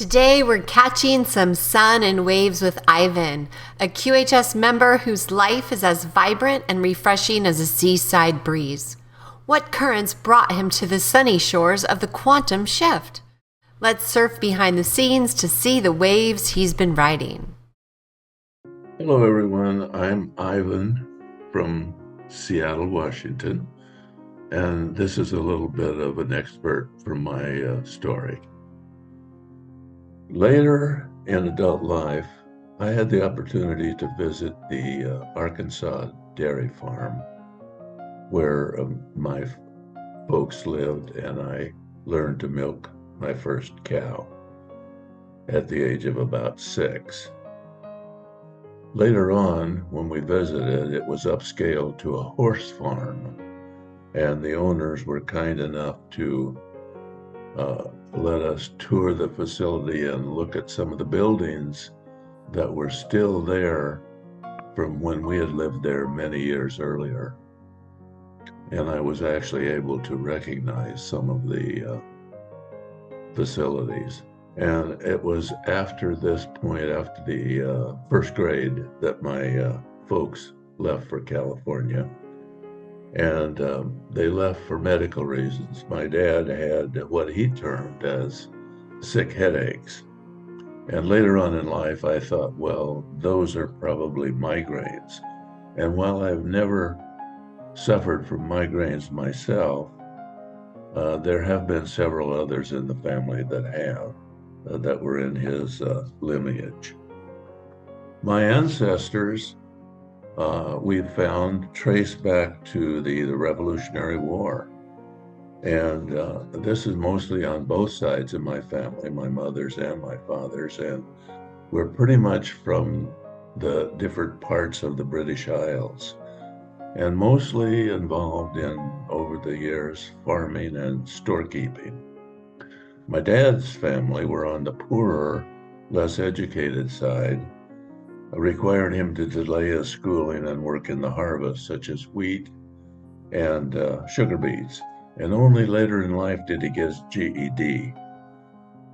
Today we're catching some sun and waves with Ivan, a QHS member whose life is as vibrant and refreshing as a seaside breeze. What currents brought him to the sunny shores of the quantum shift? Let's surf behind the scenes to see the waves he's been riding. Hello everyone, I'm Ivan from Seattle, Washington, and this is a little bit of an excerpt from my story. Later in adult life, I had the opportunity to visit the Arkansas dairy farm where my folks lived, and I learned to milk my first cow at the age of about 6. Later on, when we visited, it was upscaled to a horse farm, and the owners were kind enough to let us tour the facility and look at some of the buildings that were still there from when we had lived there many years earlier. And I was actually able to recognize some of the facilities. And it was after this point, after the first grade, that my folks left for California. And they left for medical reasons. My dad had what he termed as sick headaches. And later on in life, I thought, well, those are probably migraines. And while I've never suffered from migraines myself, there have been several others in the family that have, that were in his lineage. My ancestors, we've found, trace back to the Revolutionary War. And this is mostly on both sides of my family, my mother's and my father's. And we're pretty much from the different parts of the British Isles, and mostly involved in, over the years, farming and storekeeping. My dad's family were on the poorer, less educated side, required him to delay his schooling and work in the harvest, such as wheat and sugar beets. And only later in life did he get his GED.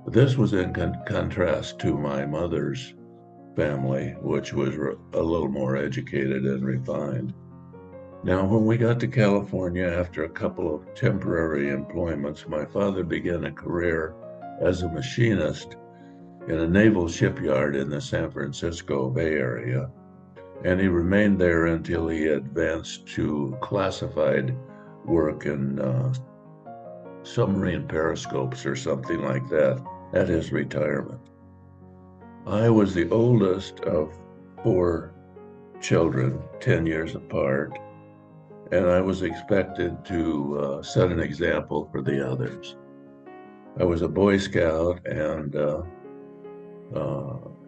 This was in contrast to my mother's family, which was a little more educated and refined. Now, when we got to California, after a couple of temporary employments, my father began a career as a machinist in a naval shipyard in the San Francisco Bay Area, and he remained there until he advanced to classified work in submarine periscopes or something like that at his retirement. I was the oldest of 4 children, 10 years apart, and I was expected to set an example for the others. I was a Boy Scout, and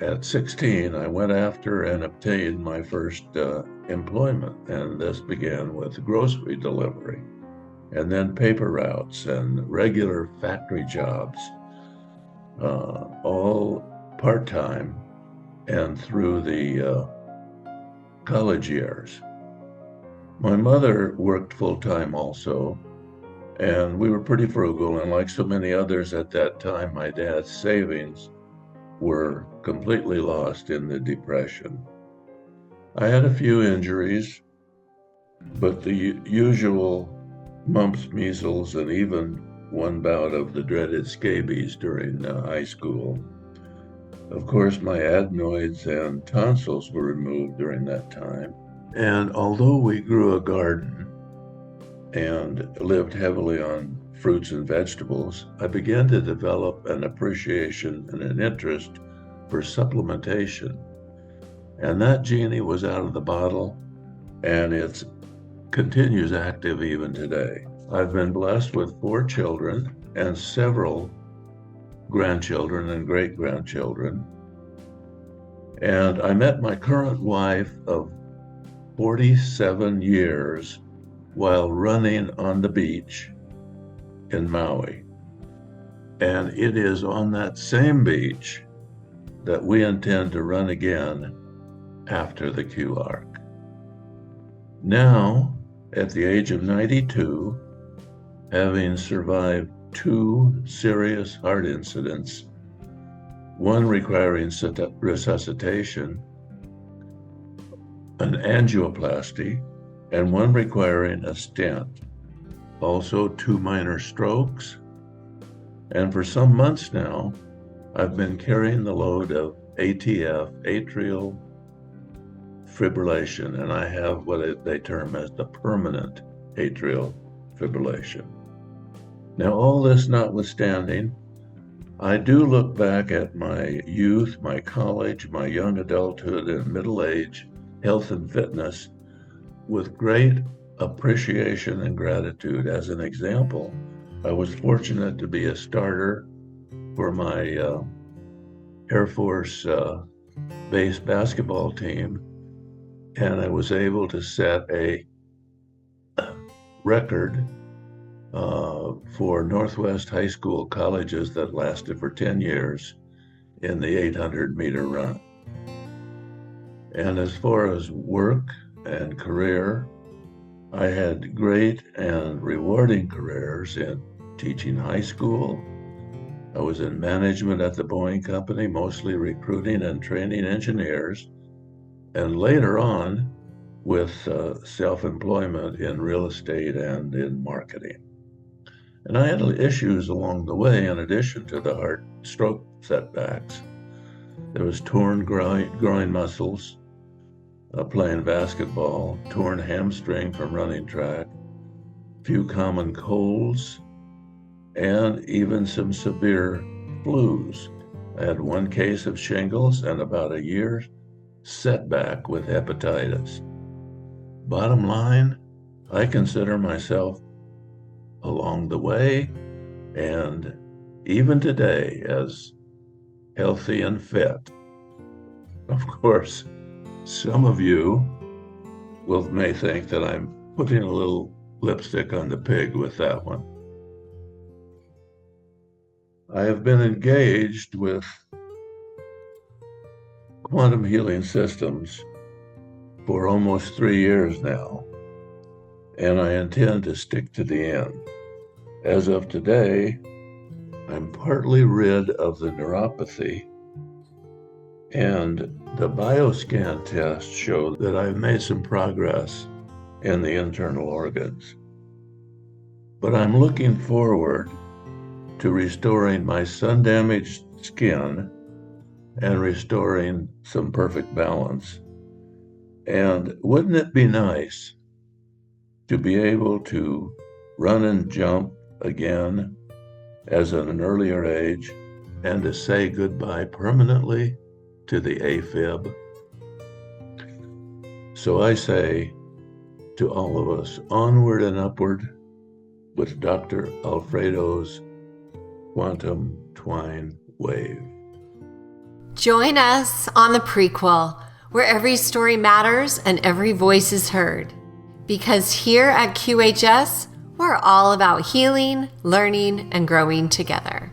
at 16, I went after and obtained my first employment, and this began with grocery delivery, and then paper routes and regular factory jobs, all part-time and through the college years. My mother worked full-time also, and we were pretty frugal, and like so many others at that time, my dad's savings were completely lost in the Depression. I had a few injuries, but the usual mumps, measles, and even one bout of the dreaded scabies during high school. Of course, my adenoids and tonsils were removed during that time. And although we grew a garden and lived heavily on fruits and vegetables, I began to develop an appreciation and an interest for supplementation. And that genie was out of the bottle, and it continues active even today. I've been blessed with 4 children and several grandchildren and great-grandchildren. And I met my current wife of 47 years while running on the beach in Maui. And it is on that same beach that we intend to run again after the QArc. Now, at the age of 92, having survived 2 serious heart incidents one requiring resuscitation, an angioplasty, and one requiring a stent. Also 2 minor strokes. And for some months now, I've been carrying the load of ATF, atrial fibrillation, and I have what they term as the permanent atrial fibrillation. Now, all this notwithstanding, I do look back at my youth, my college, my young adulthood, and middle age, health and fitness with great appreciation and gratitude. As an example, I was fortunate to be a starter for my Air Force base basketball team, and I was able to set a record for Northwest high school colleges that lasted for 10 years in the 800-meter run. And as far as work and career, I had great and rewarding careers in teaching high school. I was in management at the Boeing Company, mostly recruiting and training engineers, and later on with self-employment in real estate and in marketing. And I had issues along the way in addition to the heart stroke setbacks. There was torn groin muscles playing basketball, torn hamstring from running track, few common colds, and even some severe flus. I had 1 case of shingles and about a year setback with hepatitis. Bottom line, I consider myself along the way and even today as healthy and fit. Of course, some of you may think that I'm putting a little lipstick on the pig with that one. I have been engaged with quantum healing systems for almost 3 years now, and I intend to stick to the end. As of today, I'm partly rid of the neuropathy, and the bioscan tests show that I've made some progress in the internal organs. But I'm looking forward to restoring my sun-damaged skin and restoring some perfect balance. And wouldn't it be nice to be able to run and jump again as at an earlier age and to say goodbye permanently to the AFib? So I say to all of us, onward and upward with Dr. Alfredo's Quantum Twine Wave. Join us on the Prequel, where every story matters and every voice is heard. Because here at QHS, we're all about healing, learning, and growing together.